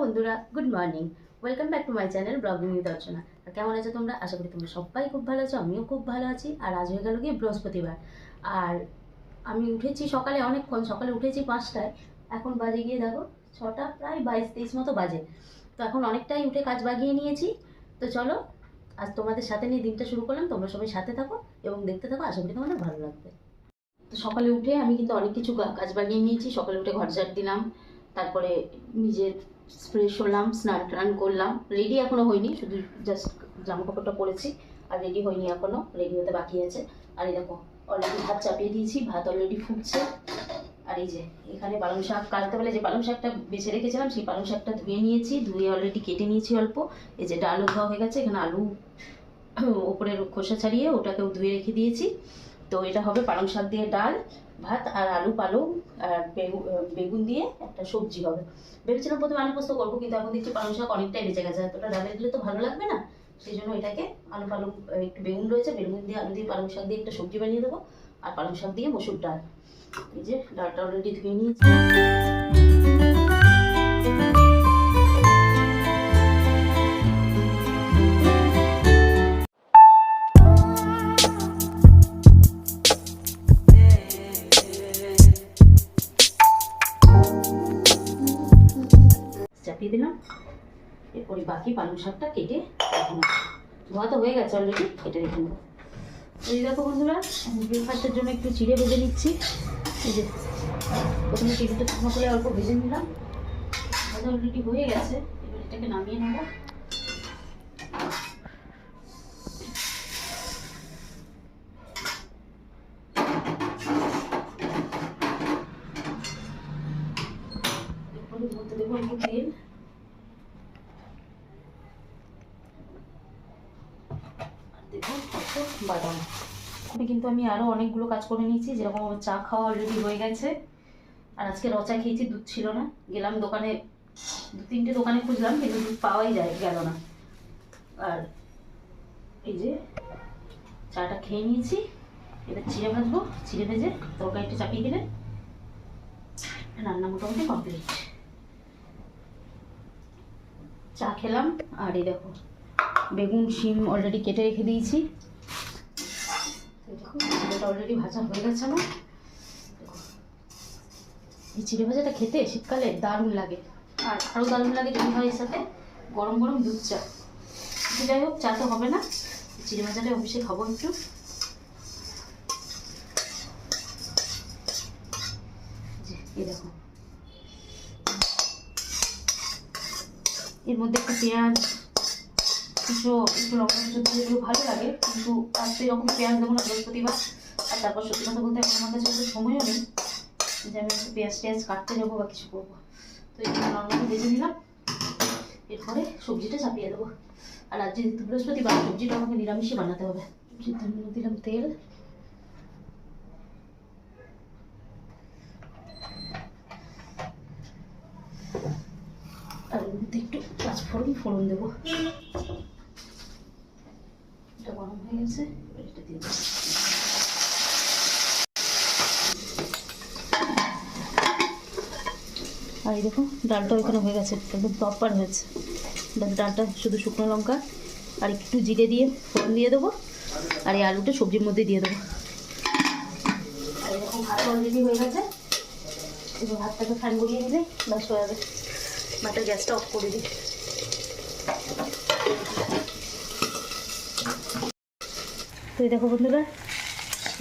বন্ধুরা, good morning. Welcome back to my channel ব্লগিং with Archana. আর কেমন আছো তোমরা? আশা করি তোমরা সবাই খুব ভালো আছো, আমিও খুব ভালো আছি। আর আজ হয়ে গেল গিয়ে বৃহস্পতিবার। আর আমি উঠেছি সকালে অনেকক্ষণ, সকালে উঠেছি 5টায়। এখন বাজে গিয়ে দেখো 6টা, প্রায় 22-23 মতো বাজে। তো এখন অনেকটাই উঠে কাজ বাগিয়ে নিয়েছি। তো চলো আজ তোমাদের সাথে নিয়ে দিনটা শুরু করলাম। তোমরা সবাই সাথে থাকো এবং দেখতে থাকো, আশা করি তোমাদের ভালো লাগবে। তো সকালে উঠে আমি কিন্তু অনেক কিছু কাজ বাগিয়ে নিয়েছি। সকালে উঠে ঘর ঝাড় দিলাম, তারপরে নিজের ফ্রেশ হলাম, স্নান টান করলাম। রেডি এখনো হয়নি, শুধু জাস্ট জামা কাপড়টা পরেছি, আর রেডি হয়নি এখনো, রেডি হতে বাকি আছে। আর এই দেখো অলরেডি ভাত চাপিয়ে দিয়েছি, ভাত অলরেডি ফুটছে। আর এই যে এখানে পালং শাক, কালকে বেলা যে পালং শাকটা বেছে রেখেছিলাম সেই পালং শাকটা ধুয়ে নিয়েছি, ধুয়ে অলরেডি কেটে নিয়েছি অল্প। এই যে ডালও ধোয়া হয়ে গেছে, এখানে আলু ওপরের খোসা ছাড়িয়ে ওটাকেও ধুয়ে রেখে দিয়েছি। তো এটা হবে পালং শাক দিয়ে ডাল ভাত, আর আলু পালং আর বেগুন দিয়ে একটা সবজি হবে। ভেবেছিলাম প্রথমে আলু পোস্ত করবো, কিন্তু এখন দেখছি পালং শাক অনেকটাই বেঁচে গেছে, এতটা ডালে দিলে তো ভালো লাগবে না। সেই জন্য এটাকে আলু পালং, একটু বেগুন রয়েছে, বেগুন দিয়ে আলু দিয়ে পালং শাক দিয়ে একটা সবজি বানিয়ে দেবো। আর পালং শাক দিয়ে মসুর ডাল। এই যে ডালটা অলরেডি ধুয়ে নিয়েছি। চাপিয়ে দিলাম, এরপরে বাকি পালং শাকটা কেটে রেখে নেবো। ধোয়া তো হয়ে গেছে অলরেডি, কেটে রেখে নেবো। এই দেখো বন্ধুরা, ব্রেকফাস্টের জন্য একটু চিড়ে ভেজে নিচ্ছি। এই যে প্রথমে চিড়েটা শুকনো করে অল্প ভেজে নিলাম, ভাজা অলরেডি হয়ে গেছে। এবার এটাকে নামিয়ে নেবো। এরপরে মধ্যে দেবো একটু তেল, বাদাম। কিন্তু আমি আরও অনেকগুলো কাজ করে নিয়েছি, যেরকম আমার চা খাওয়া অলরেডি হয়ে গেছে। আর আজকে রচা খেয়েছি, দুধ ছিল না। গেলাম দোকানে, 2-3টে দোকানে খুঁজলাম, কিন্তু দুধ পাওয়াই গেল না। আর এই যে চাটা খেয়ে নিয়েছি, এবার চিড়ে ভাজবো। চিড়ে ভেজে তরকারিটা চাপিয়ে দিলে রান্না মোটামুটি কমপ্লিট। চা খেলাম। আর এই দেখো বেগুন শিম অলরেডি কেটে রেখে দিয়েছি। দেখো চিড়েটা অলরেডি ভাজা হয়ে গেছে আমার। এই চিড়ে ভাজাটা খেতে শীতকালে দারুণ লাগে। আর আরও দারুণ লাগে যদি হয় এর সাথে গরম গরম দুধ চা। যাই হোক, চা তো হবে না, চিড়ে ভাজাটা অবশ্যই খাবো একটু। এই দেখো এর মধ্যে একটু পেঁয়াজ, কিছু একটু লঙ্কা কিছু দিলে একটু ভালো লাগে, কিন্তু আজ তো এরকম পেঁয়াজ দেবো না, বৃহস্পতিবার। আর তারপর সত্যি কথা বলতে এখন আমার কাছে অত সময়ও নেই যে আমি একটু পেঁয়াজ টেয়াজ কাটতে যাবো বা কিছু করবো। তো এই জন্য নর্মালি ভেজে নিলাম, এরপরে সবজিটা চাপিয়ে দেবো। আর আজ যেহেতু বৃহস্পতিবার, সবজিটা আমাকে নিরামিষই বানাতে হবে। দিলাম তেল, আর এর মধ্যে একটু ফোড়ন দেবো। এটা গরম হয়ে গেছে, এটা দিয়ে দেবো। আর এই দেখো ডালটা ওইখানে হয়ে গেছে, একদম প্রপার হয়েছে। ডালটা শুধু শুকনো লঙ্কা আর একটু জিরে দিয়ে ফোড়ন দিয়ে দেবো, আর এই আলুটা সবজির মধ্যে দিয়ে দেবো। আর এরকম ভাত অলরেডি হয়ে গেছে, এবার ভাতটাকে ফ্যান গড়িয়ে দিলে ব্যাস হয়ে যাবে। ভাতের গ্যাসটা অফ করে দিই। তো এই দেখো বন্ধুরা,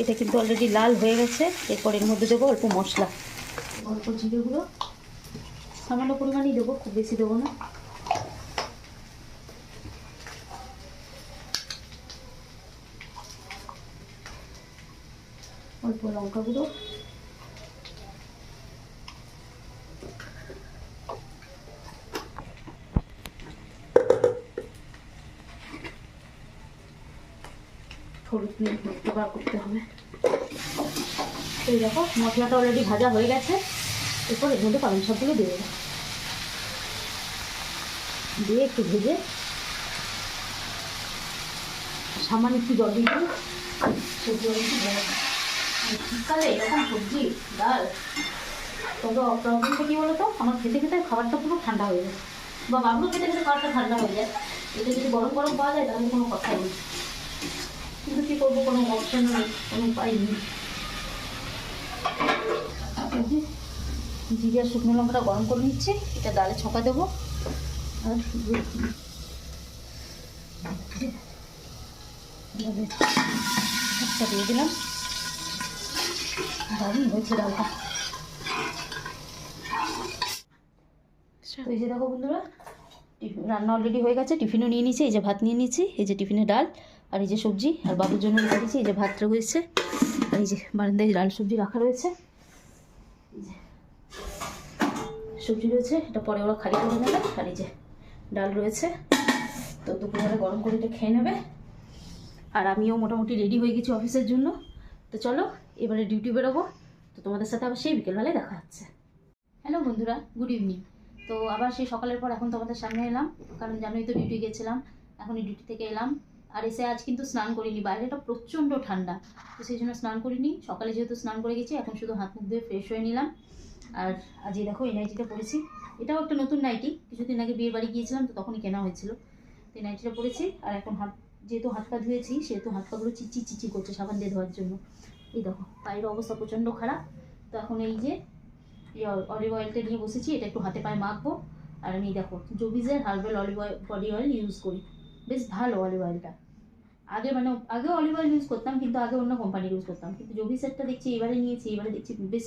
এটা কিন্তু অলরেডি লাল হয়ে গেছে। এরপর এর মধ্যে দেবো অল্প মশলা, অল্প জিরেগুলো সামান্য পরিমাণেই দেবো, খুব বেশি দেবো না। অল্প লঙ্কা গুঁড়ো, হলুদ নিয়ে হলুদটা বার করতে হবে। তো এই দেখো মশলাটা অলরেডি ভাজা হয়ে গেছে। এরপর এর মধ্যে পালং শাকগুলো দিয়ে দেবো, দিয়ে একটু ভেজে সামান্য একটু জল দিয়ে দেবো। সবজি একটু ভেজে শীতকালে এরকম সবজি ডাল, তবে প্রবলেমটা কী বলো তো, আমার খেতে খেতে খাবারটা পুরো ঠান্ডা হয়ে যায়। বা বাবলু খেতে খেতে খাওয়াটা ঠান্ডা হয়ে যায়। এটা যদি গরম গরম পাওয়া যায় তাহলে কোনো কথাই নেই, কিন্তু কী করবো, কোনো অপশন নেই, কোনো উপায় নেই। জিরে আর শুকনো লঙ্কাটা গরম করে নিচ্ছি, এটা ডালে ছকা দেবো। আর আচ্ছা দিয়ে দিলাম, দারুণ হয়েছে ডালটা। তো এই যে দেখো বন্ধুরা, রান্না অলরেডি হয়ে গেছে, টিফিনও নিয়ে নিয়েছি, এই যে ভাত নিয়ে নিয়েছি, এই যে টিফিনে ডাল আর এই যে সবজি, আর বাবুর জন্য রেখে দিয়েছি, এই যে ভাত রয়েছে, আর এই যে বারান্দায় ডাল সবজি রাখা রয়েছে, এই যে সবজি রয়েছে, এটা পরে ওরা খালি করে নেবে, আর এই যে ডাল রয়েছে। তো দুপুরবেলা গরম করে এটা খেয়ে নেবে। আর আমিও মোটামুটি রেডি হয়ে গেছি অফিসের জন্য। তো চলো এবারে ডিউটি বেরোবো। তো তোমাদের সাথে আবার সেই বিকেলবেলায় দেখা হচ্ছে। হ্যালো বন্ধুরা, গুড ইভিনিং। তো আবার সেই সকালের পর এখন তোমাদের সামনে এলাম, কারণ জানোই তো ডিউটি গেছিলাম, এখনই ডিউটি থেকে এলাম। আর এসে আজ কিন্তু স্নান করিনি, বাইরেটা প্রচণ্ড ঠান্ডা, তো সেই জন্য স্নান করিনি। সকালে যেহেতু স্নান করে গেছি, এখন শুধু হাত মুখ ধুয়ে ফ্রেশ হয়ে নিলাম। আর আজ এই দেখো এই নাইটিটা পরেছি, এটাও একটা নতুন নাইটি, কিছুদিন আগে বিয়ের বাড়ি গিয়েছিলাম তো তখনই কেনা হয়েছিল। তো এই নাইটিটা পরেছি, আর এখন যেহেতু হাত পা ধুয়েছি সেহেতু হাত পাগুলো চিচি চিচি করছে সাবান দিয়ে ধোয়ার জন্য। এই দেখো পায়ের অবস্থা প্রচণ্ড খারাপ। তো এখন এই যে এই অলিভ অয়েলটা নিয়ে বসেছি, এটা একটু হাতে পায়ে মাখবো। আর আমি দেখো জোবিজের herbal olive oil body oil use করি, বেশ ভালো অলিভ অয়েলটা। আগেও অলিভ অয়েল ইউজ করতাম, কিন্তু আগে অন্য কোম্পানির ইউজ করতাম, কিন্তু জোবিসেরটা দেখছি এবারে নিয়েছি, এবারে দেখছি বেশ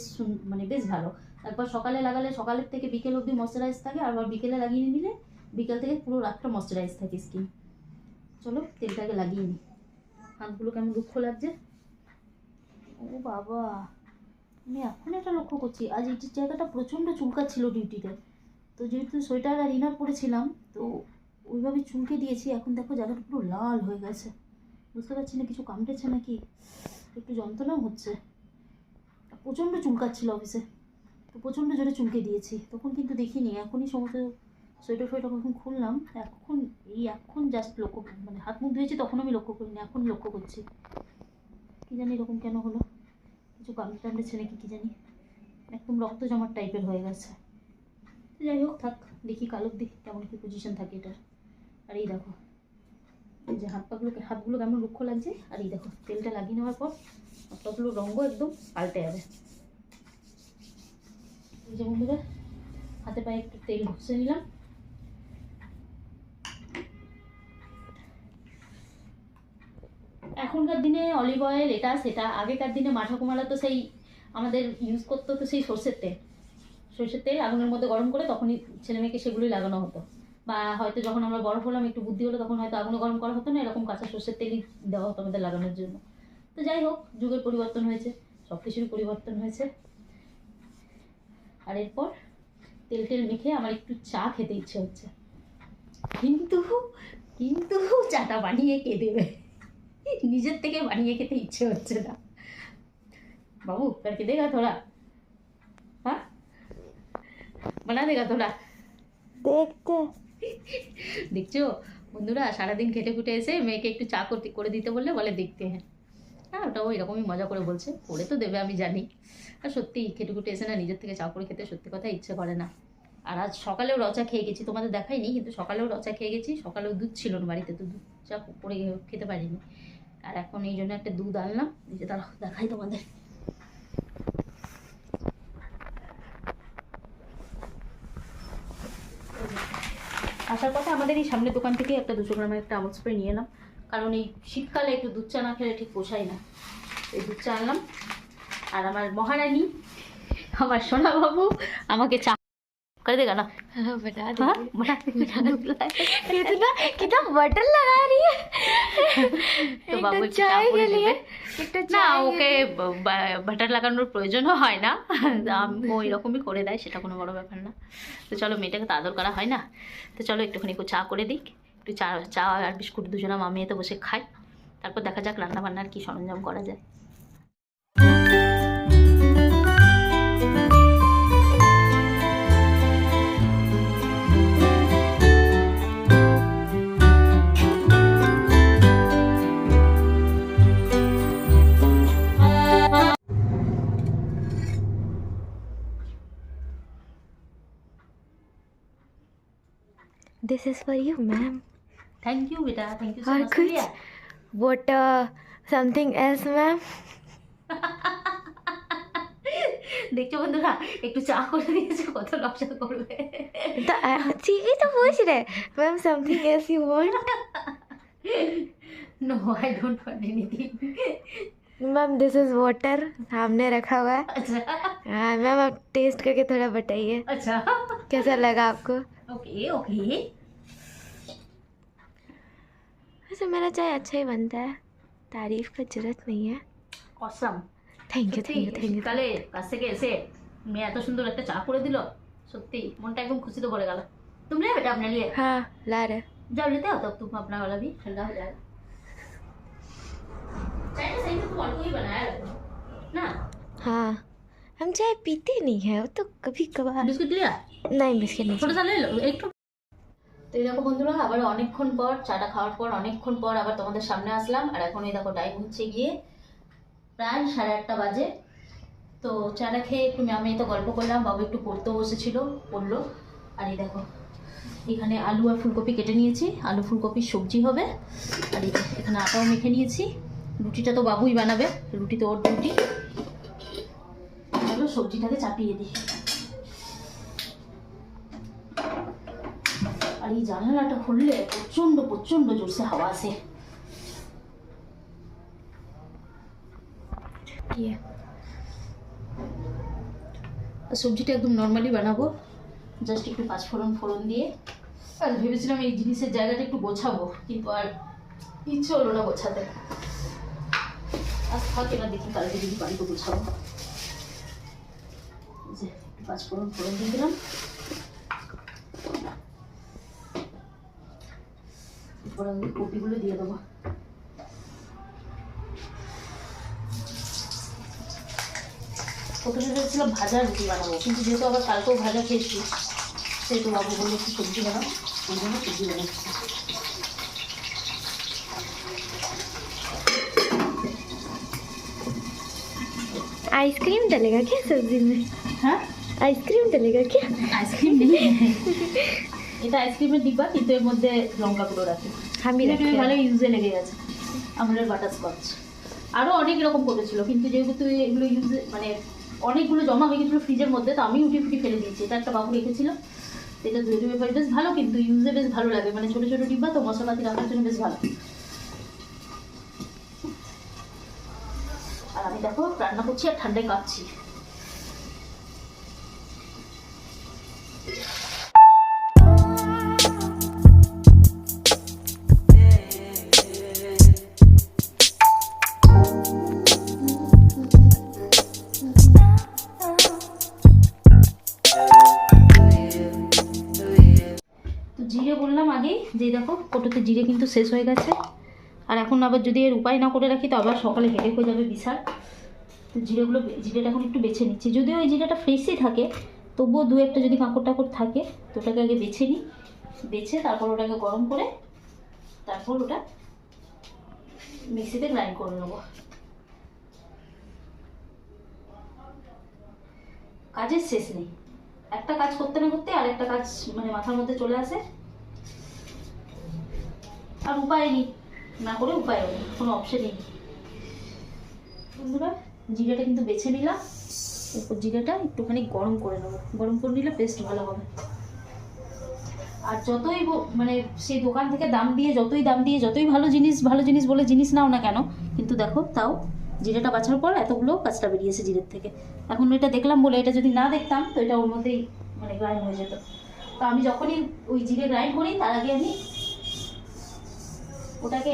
বেশ ভালো। একবার সকালে লাগালে সকালের থেকে বিকেল অবধি ময়শ্চারাইজ থাকে, আবার বিকেলে লাগিয়ে নিলে বিকেল থেকে পুরো রাতটা ময়শ্চারাইজ থাকে স্কিন। চলো তেলটাকে লাগিয়ে নিই। হাতগুলো কেমন দুঃখ লাগছে, ও বাবা। আমি এখন এটা লক্ষ্য করছি, আজ এই জায়গাটা প্রচণ্ড চুলকাচ্ছিল ডিউটিতে। তো যেহেতু সোয়েটার আর ইনার পরেছিলাম, তো ওইভাবে চুলকে দিয়েছি। এখন দেখো জায়গাটা পুরো লাল হয়ে গেছে, বুঝতে পারছি না কিছু কামড়েছে নাকি, একটু যন্ত্রণাও হচ্ছে। প্রচণ্ড চুলকাচ্ছিল অফিসে, তো প্রচণ্ড জোরে চুলকে দিয়েছি, তখন কিন্তু দেখিনি। এখনই সমস্ত সোয়েটার যখন খুললাম, এখন জাস্ট লক্ষ্য, হাত মুখ ধুয়েছি তখন আমি লক্ষ্য করিনি, এখন লক্ষ্য করছি। কী জানি এরকম কেন হলো, কিছু কামড়েছে নাকি কী জানি, একদম রক্ত জমাট টাইপের হয়ে গেছে। যাই হোক থাক, দেখি কাল অবধি কেমন কী পজিশন থাকে এটার। আর এই দেখো এই যে হাতগুলো কেমন রুক্ষ লাগছে। আর এই দেখো তেলটা লাগিয়ে নেওয়ার পর হাত পাগুলোর রঙও একদম পাল্টে যাবে। এই যে বন্ধুরা, হাতে পায়ে একটু তেল ঘষে নিলাম। এখনকার দিনে অলিভ অয়েল এটা সেটা, আগেকার দিনে মা ঠাকুমারা তো সেই আমাদের ইউজ করতো তো সেই সর্ষের তেল আগুনের মধ্যে গরম করে তখনই ছেলে মেয়েকে সেগুলোই লাগানো হতো। বা হয়তো যখন আমরা বড় হলাম, একটু বুদ্ধি হলো, তখন হয়তো আগুনে গরম করা হতো না, এরকম কাঁচা সর্ষের তেলই দেওয়া হতো আমাদের লাগানোর জন্য। তো যাই হোক, যুগের পরিবর্তন হয়েছে, সব কিছুরই পরিবর্তন হয়েছে। আর এরপর তেল মেখে আমার একটু চা খেতে ইচ্ছে হচ্ছে, কিন্তু চাটা বানিয়ে কে দেবে, নিজের থেকে বানিয়ে খেতে ইচ্ছে হচ্ছে না। বাবু करके देगा थोड़ा, हाँ बना देगा थोड़ा, দেখছো বন্ধুরা, সারাদিন খেটে খুটে এসে মেয়েকে একটু চা করে দিতে বললে বলে দেখতে। হ্যাঁ ওটাও এরকমই মজা করে বলছে, করে তো দেবে আমি জানি। আর সত্যি খেটে খুটে এসে না নিজের থেকে চা করে খেতে সত্যি কথা ইচ্ছে করে না। আর আজ সকালেও রচা খেয়ে গেছি, তোমাদের দেখাইনি, কিন্তু সকালেও রচা খেয়ে গেছি। সকালেও দুধ ছিল না বাড়িতে, তো দুধ চা করে খেতে পারিনি। আর এখন এই জন্য একটা দুধ আনলাম, এই যে তারা দেখাই তোমাদের। আসার পথে আমাদের এই সামনের দোকান থেকে একটা 200 গ্রামের একটা আমুল স্প্রে নিয়ে এলাম, কারণ এই শীতকালে একটু দুধ চা না খেলে ঠিক পোষায় না। এই দুধ চা আনলাম। আর আমার মহারানী, আমার সোনা বাবু আমাকে চা कर देगा ना, बता हाँ कितना बटन लगा रही है। তো বাবু চাই के लिए না, ওকে বাটার লাগানোর প্রয়োজনও হয় না, ও এরকমই করে দেয়, সেটা কোনো বড় ব্যাপার না। তো চলো মেয়েটাকে তো আদর করা হয় না, তো চলো একটুখানি চা করে দিক, একটু চা আর বিস্কুট দুজনা মামিয়ে তো বসে খাই, তারপর দেখা যাক রান্না বান্নার কী সরঞ্জাম করা যায়। This is for you ma'am. Thank you बेटा, थैंक यू सो और मच। कुछ व्हाट समथिंग एल्स मैम। দেখছো বন্ধুরা, একটু চা করে দিয়েছে, কত নকশা করবে। तो ठीक ही तो पूछ रहे ma'am, something else you want. No I don't want anything. Ma'am this is water सामने रखा हुआ है। अच्छा हाँ मैम, आप टेस्ट करके थोड़ा बताइए अच्छा, कैसा लगा आपको। Okay okay. वैसे मेरा चाय अच्छा ही बनता है, तारीफ का जरूरत नहीं है। Awesome. Thank you thank you thank you. শীতকালে কাছ থেকে এসে মেয়ে এত সুন্দর একটা চা করে দিল, সত্যি মনটা একদম খুশিতে ভরে গেল। तुम ले बेटा अपने लिए, हाँ ला रहे। जाओ लेते हो तब, तुम अपना वाला भी ठंडा हो जाएगा। चाय तो सही में तुम ऑल्टो ही बनाया रखो ना। हाँ हम चाय पीते नहीं है, वो तो कभी कभार। बिस्कुट लिया, नहीं बिस्किट नहीं ছোট চালে একটু। তো এই দেখো বন্ধুরা, আবার অনেকক্ষণ পর চাটা খাওয়ার পর অনেকক্ষণ পর আবার তোমাদের সামনে আসলাম। আর এখন এই দেখো টাইম হচ্ছে গিয়ে প্রায় 8:30 বাজে। তো চাটা খেয়ে একটু আমি তো গল্প করলাম, বাবু একটু পড়তেও বসেছিল, পড়লো। আর এই দেখো এখানে আলু আর ফুলকপি কেটে নিয়েছি, আলু ফুলকপির সবজি হবে। আর এই দেখো, এখানে আটাও মেখে নিয়েছি। রুটিটা তো বাবুই বানাবে, রুটি তো ওর রুটি। চলো সবজিটাকে চাপিয়ে দিই। আর এই জানালাটা খুললে প্রচন্ড প্রচন্ড জোরসে হাওয়া আসে। ये সবজিটা একদম নর্মালি বানাবো, জাস্ট একটু পাঁচফোড়ন ফোড়ন দিয়ে। আর ভেবেছিলাম এই জিনিসের জায়গাটা একটু গোছাবো, কিন্তু আর ইচ্ছে হলো না গোছাতে। আজ থাকে না, দেখি কালকে যদি বাড়িতে গোছাবো। এই যে একটু পাঁচফোড়ন ফোড়ন দিয়ে দিলাম, এরপর আমি কপিগুলো দিয়ে দেবো। প্রথমে ভেবেছিলাম ভাজা রুটি বানাবো, কিন্তু যেহেতু আবার কালকেও ভাজা খেয়েছি, সেহেতু বাবু বললো একটু সবজি বানাও, ওই জন্য সবজি বানাচ্ছি। आइसक्रीम डलेगा क्या सब्जी में। হ্যাঁ आइसक्रीम डलेगा क्या। আইসক্রিম নেই, এটা আইসক্রিমের ডিব্বা, কিন্তু এর মধ্যে লঙ্কা গুঁড়ো রাখি। हम भी रखे ভালো हैं। ইউজে লেগে গেছে আমাদের বাটারস্কচ। আরও অনেক রকম করেছিল, কিন্তু যেহেতু এগুলো ইউজে মানে অনেকগুলো জমা হয়ে গেছিলো ফ্রিজের মধ্যে, তো আমি উঠি ফুটি ফেলে দিয়েছি। এটা একটা বাবু রেখেছিল, এটা ধুয়ে ধুয়ে ফেলে বেশ ভালো, কিন্তু ইউজে বেশ ভালো লাগে, মানে ছোটো ছোটো ডিব্বা তো মশলাপাতি রাখার জন্য বেশ ভালো। আর আমি দেখো রান্না করছি আর ঠান্ডায় কাঁপছি। তো জিরে বললাম আগেই, যে দেখো কোটোতে জিরে কিন্তু শেষ হয়ে গেছে। আর এখন আবার যদি এর উপায় না করে রাখি তো আবার সকালে হেডেক হয়ে যাবে বিশাল। তো জিরেটা এখন একটু বেছে নিচ্ছি, যদিও ওই জিরেটা ফ্রেশই থাকে, তবুও দু একটা যদি কাঁকড় টাকড় থাকে তো ওটাকে আগে বেছে নিই। বেছে তারপর ওটাকে গরম করে তারপর ওটা মিক্সিতে গ্রাইন্ড করে নেবো। কাজের শেষ নেই, একটা কাজ করতে না করতে আর একটা কাজ মানে মাথার মধ্যে চলে আসে। আর উপায় নেই, না করে উপায় নেই, কোনো অপশানই নেই। বন্ধুরা জিরেটা কিন্তু বেছে নিলাম, এরপর জিরেটা একটুখানি গরম করে নেবো, গরম করে নিলে পেস্ট ভালো হবে। আর যতই মানে সেই দোকান থেকে দাম দিয়ে যতই ভালো জিনিস বলে জিনিস নাও না কেন, কিন্তু দেখো তাও জিরেটা বাছার পর এতগুলো কাঁচটা বেরিয়েছে জিরের থেকে। এখন এটা দেখলাম বলে, এটা যদি না দেখতাম তো এটা ওর মধ্যেই মানে গ্রাইন্ড হয়ে যেত। তো আমি যখনই ওই জিরে গ্রাইন্ড করি তার আগে আমি ওটাকে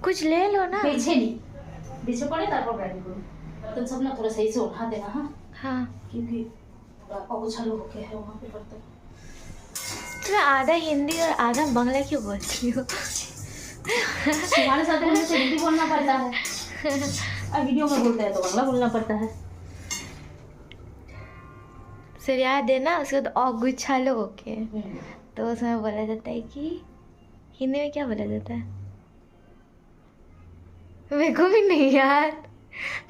कुछ ले लो ना। বেছে নিই, बेचे पड़े तारपर ग्राइंड करो। बर्तन सब ना थोड़ा सही से उठा देना, हाँ हाँ क्योंकि अगोछालो होके है वहाँ पे बर्तन। तुम्हें आधा हिंदी और आधा बांग्ला क्यों बोलती हो। तुम्हारे साथ रहने से हिंदी बोलना पड़ता है, और वीडियो में बोलते हैं तो बांग्ला बोलना पड़ता है। फिर याद है ना, उसके बाद अगुछालो होके, तो उसमें बोला जाता है कि हिंदी में क्या बोला जाता है, मेरे को भी नहीं याद,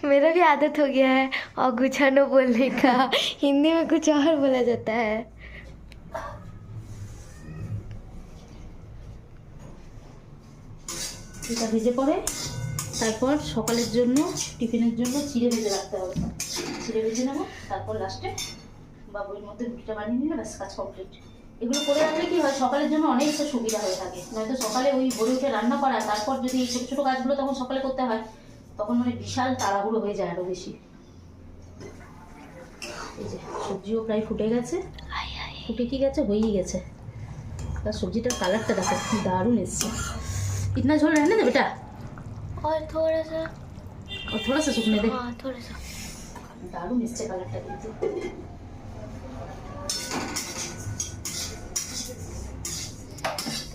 मेरा भी आदत हो गया है अगुछानो बोलने का। हिंदी में कुछ और बोला जाता है। এটা ভেজে পরে তারপর সকালের জন্য টিফিনের জন্য চিড়ে ভেজে রাখতে হবে। চিড়ে ভেজে নেবো, তারপর লাস্টে বাবুর মধ্যে রুটিটা বানিয়ে নিলে ব্যাস কাজ কমপ্লিট। এগুলো করে রাখলে কি হয়, সকালের জন্য অনেকটা সুবিধা হয়ে থাকে। নয়তো সকালে ওই ভোরে উঠে রান্না করা, তারপর যদি এই ছোটো ছোটো কাজগুলো তখন সকালে করতে হয়, তখন মানে বিশাল তাড়াহুড়ো হয়ে যায় আরও বেশি। এই যে সবজিও প্রায় ফুটে গেছে, ফুটে কি গেছে, হয়েই গেছে। তার সবজিটার কালারটা দেখো কি দারুণ এসছে। इतना झोल रहने दे बेटा, और थोड़ा सा और थोड़ा सा सूखने दे। हाँ थोड़ा सा। দারুণ এসছে কালারটা কিন্তু।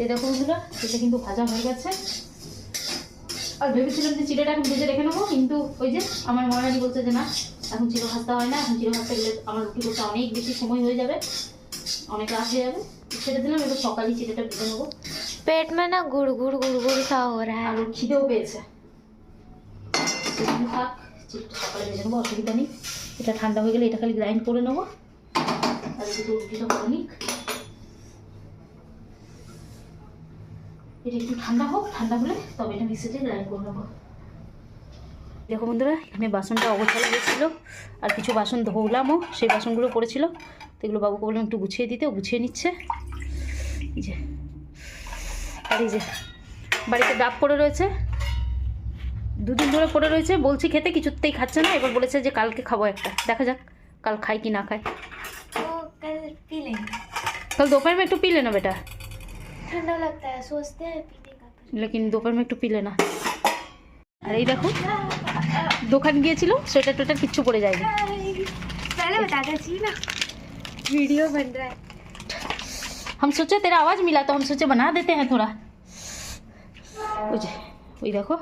এই দেখো বন্ধুরা, এটা কিন্তু ভাজা হয়ে গেছে। আর ভেবেছিলাম যে চিড়েটা এখন ভেজে রেখে নেবো, কিন্তু ওই যে আমার মহারানী বলছে যে না, এখন চিড়ে ভাজতে হয় না, এখন চিড়ে ভাজতে গেলে আমার রুটি করতে অনেক বেশি সময় হয়ে যাবে, অনেক রাত হয়ে যাবে। ছেড়ে দিলাম, এবার সকালেই চিড়েটা ভেজে নেবো। पेट में ना गुड़ गुड़ गुड़ गुड़ सा हो रहा আর है। ওর খিদেও পেয়েছে, থাক চিড়েটা সকালে ভেজে নেবো, অসুবিধা নেই। এটা ঠান্ডা হয়ে গেলে এটা খালি গ্রাইন্ড করে নেবো। আর দুটো রুটিটা করে নিক, এটা একটু ঠান্ডা হোক, ঠান্ডা হলে তবে এটা মিক্সিতে গ্রাইন্ড করে নেবো। দেখো বন্ধুরা, এখানে বাসনটা অগোছালো গেছিল, আর কিছু বাসন ধুলামও, সেই বাসনগুলো পড়েছিল, তো এগুলো বাবুকে বললাম একটু গুছিয়ে দিতে, ও গুছিয়ে নিচ্ছে। এই যে, আর এই যে বাড়িতে ডাব পড়ে রয়েছে, দুদিন ধরে পড়ে রয়েছে, বলছি খেতে, কিছুতেই খাচ্ছে না। এবার বলেছে যে কালকে খাবো একটা, দেখা যাক কাল খাই কি না খায়। तो कल पी लेंगे, कल दोपहर में একটু পি लेना बेटा, ठंडा लगता है, सोचते हैं पीने का। लेकिन दोपहर में একটু পি लेना। আর এই দেখো, দোকান গিয়েছিল, সোয়েটার টোয়েটার কিচ্ছু পড়ে যায়নি। पहले बताना चाहिए ना, वीडियो बन रहा है। हम सोचे तेरा आवाज़ मिला तो हम सोचे बना देते हैं थोड़ा। ওই যে, ওই দেখো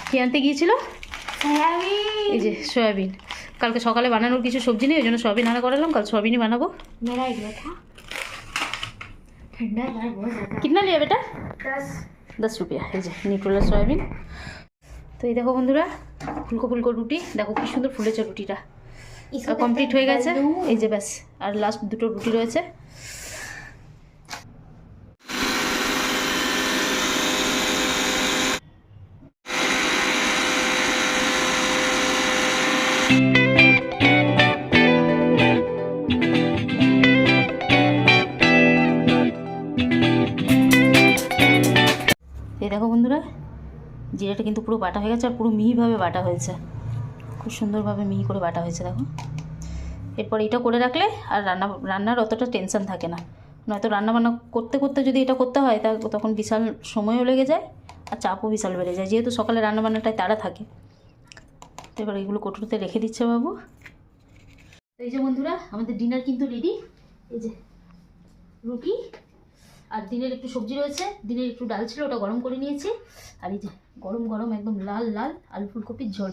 কি আনতে গিয়েছিল, এই যে সয়াবিন। কালকে সকালে বানানোর কিছু সবজি নেই, ওই জন্য সয়াবিন আনা করালাম, কাল সয়াবিনই বানাবো। मेरा आइडिया था, ठंडा है बहुत ज़्यादा। कितना लिया बेटा? 10। 10 रुपया। এই যে নিউট্রেলা সয়াবিন। তো এই দেখো বন্ধুরা, ফুলকো ফুলকো রুটি, দেখো কি সুন্দর ফুলেছে রুটিটা। কমপ্লিট হয়ে গেছে, এই যে ব্যাস, আর লাস্ট দুটো রুটি রয়েছে। এই দেখো বন্ধুরা, জিরাটা কিন্তু পুরো বাটা হয়ে গেছে, আর পুরো মিহিভাবে বাটা হয়েছে, খুব সুন্দরভাবে মিহি করে বাটা হয়েছে দেখো। এরপর এটা করে রাখলে আর রান্নার অতটা টেনশন থাকে না। নয়তো রান্নাবান্না করতে করতে যদি এটা করতে হয়, তা তখন বিশাল সময়ও লেগে যায়, আর চাপও বিশাল বেড়ে যায়, যেহেতু সকালে রান্নাবান্নাটায় তাড়া থাকে। তো এবার এগুলো কটুরিতে রেখে দিচ্ছে বাবু। তো এই যে বন্ধুরা, আমাদের ডিনার কিন্তু রেডি। এই যে রুটি, আর দিনের একটু সবজি রয়েছে, দিনের একটু ডাল ছিল, ওটা গরম করে নিয়েছি। আর এই যে গরম গরম একদম লাল লাল আলু ফুলকপির ঝোল।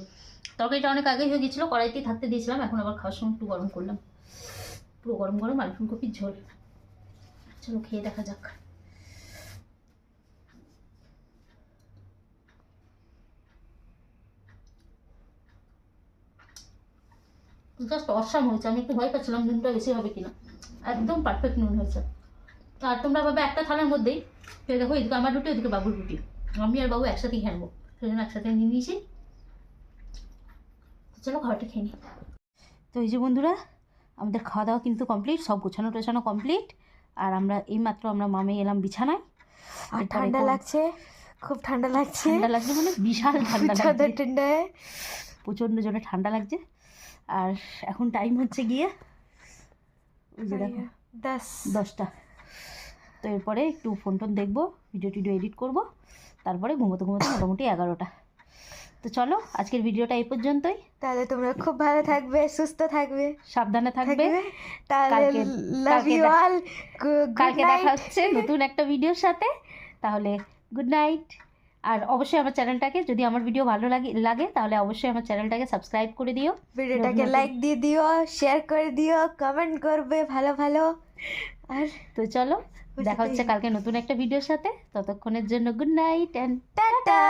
তরকারিটা অনেক আগেই হয়ে গেছিলো, কড়াইতেই থাকতে দিয়েছিলাম, এখন আবার খাওয়ার সময় একটু গরম করলাম। পুরো গরম গরম আলু ফুলকপির ঝোল। চলো খেয়ে দেখা যাক। জাস্ট অসাম হয়েছে, আমি একটু ভয় পাচ্ছিলাম নুনটা বেশি হবে কিনা, একদম পারফেক্ট নুন হয়েছে। আর তোমরা ভাবে একটা থালার মধ্যেই, তো দেখো এদিকে আমার রুটি, ওদিকে বাবুর রুটি, আমি আর বাবু একসাথেই খাবো, সেই জন্য একসাথে নিয়ে নিয়েছি। চলো খাবারটা খেয়ে নিই। তো এই যে বন্ধুরা, আমাদের খাওয়া দাওয়া কিন্তু কমপ্লিট, সব গোছানো টোছানো কমপ্লিট। আর আমরা এইমাত্র আমরা মামে এলাম বিছানায়। আর ঠান্ডা লাগছে, খুব ঠান্ডা লাগছে। ঠান্ডা লাগছে মানে বিশাল ঠান্ডা লাগছে, ঠান্ডা প্রচণ্ড জোরে ঠান্ডা লাগছে। আর এখন টাইম হচ্ছে গিয়ে ওই যে দেখো 10টা। তো এরপরে একটু ফোন টোন দেখবো, ভিডিও টিডিও এডিট করবো, তারপরে ঘুমোতে ঘুমোতে মোটামুটি 11টা। তো চলো আজকের ভিডিওটা এই পর্যন্তই। তাহলে তোমরা খুব ভালো থাকবে, সুস্থ থাকবে, সাবধানে থাকবে। তাহলে লাভ ইউ অল, কালকে দেখা হচ্ছে নতুন একটা ভিডিওর সাথে। তাহলে গুড নাইট। আর অবশ্যই আমার চ্যানেলটাকে, যদি আমার ভিডিও ভালো লাগে তাহলে অবশ্যই আমার চ্যানেলটাকে সাবস্ক্রাইব করে দিও, ভিডিওটাকে লাইক দিয়ে দিও, শেয়ার করে দিও, কমেন্ট করবে ভালো ভালো। আর তো চলো দেখা হচ্ছে কালকে নতুন একটা ভিডিওর সাথে। ততক্ষণের জন্য গুড নাইট অ্যান্ড টাটা।